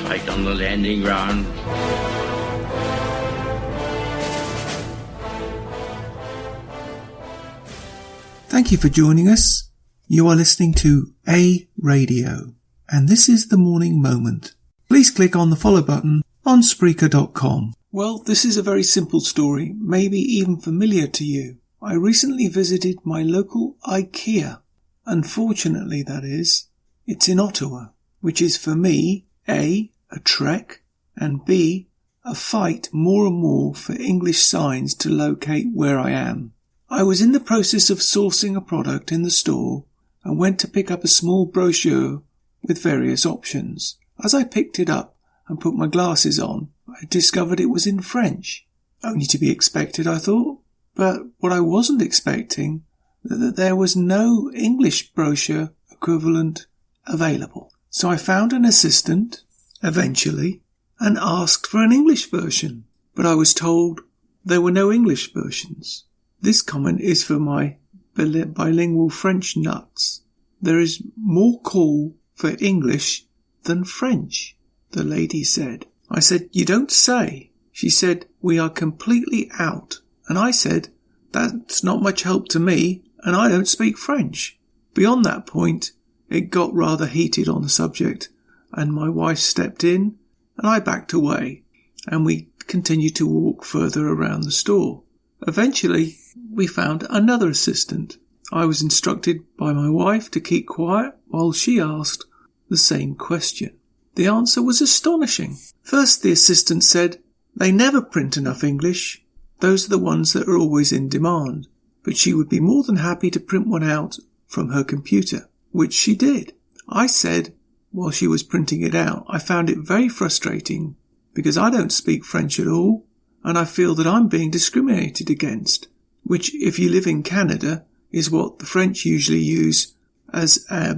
tight on the landing ground. Thank you for joining us. You are listening to A Radio, and this is the Morning Moment. Please click on the follow button on Spreaker.com. Well, this is a very simple story, maybe even familiar to you. I recently visited my local Ikea. Unfortunately, that is, it's in Ottawa, which is for me, A, a trek, and B, a fight more and more for English signs to locate where I am. I was in the process of sourcing a product in the store and went to pick up a small brochure with various options. As I picked it up and put my glasses on, I discovered it was in French. Only to be expected, I thought. But what I wasn't expecting, that there was no English brochure equivalent available. So I found an assistant, eventually, and asked for an English version. But I was told there were no English versions. This comment is for my bilingual French nuts. There is more call for English than French, the lady said. I said, you don't say. She said, we are completely out. And I said, that's not much help to me, and I don't speak French. Beyond that point, it got rather heated on the subject, and my wife stepped in, and I backed away, and we continued to walk further around the store. Eventually, we found another assistant. I was instructed by my wife to keep quiet while she asked the same question. The answer was astonishing. First, the assistant said, they never print enough English. Those are the ones that are always in demand. But she would be more than happy to print one out from her computer, which she did. I said, while she was printing it out, I found it very frustrating because I don't speak French at all, and I feel that I'm being discriminated against, which, if you live in Canada, is what the French usually use as a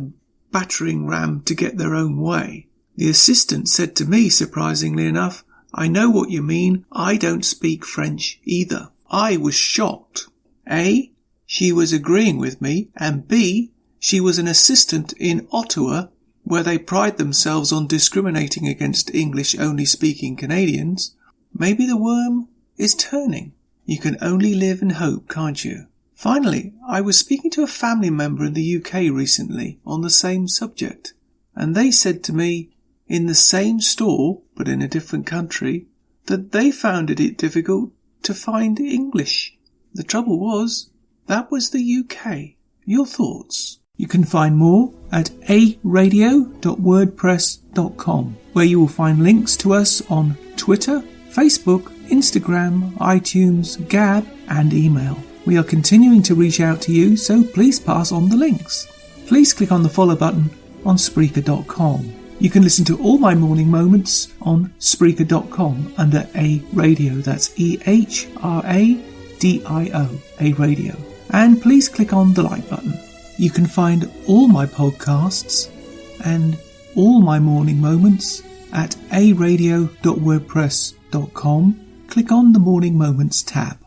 battering ram to get their own way. The assistant said to me, surprisingly enough, I know what you mean, I don't speak French either. I was shocked. A, she was agreeing with me, and B, she was an assistant in Ottawa, where they pride themselves on discriminating against English-only speaking Canadians. Maybe the worm is turning. You can only live in hope, can't you? Finally, I was speaking to a family member in the UK recently on the same subject, and they said to me, in the same store, but in a different country, that they found it difficult to find English. The trouble was, that was the UK. Your thoughts? You can find more at aradio.wordpress.com, where you will find links to us on Twitter, Facebook, Instagram, iTunes, Gab, and email. We are continuing to reach out to you, so please pass on the links. Please click on the follow button on Spreaker.com. You can listen to all my morning moments on Spreaker.com under A Radio. That's EHRADIO, A Radio. And please click on the like button. You can find all my podcasts and all my morning moments at aradio.wordpress.com. Click on the Morning Moments tab.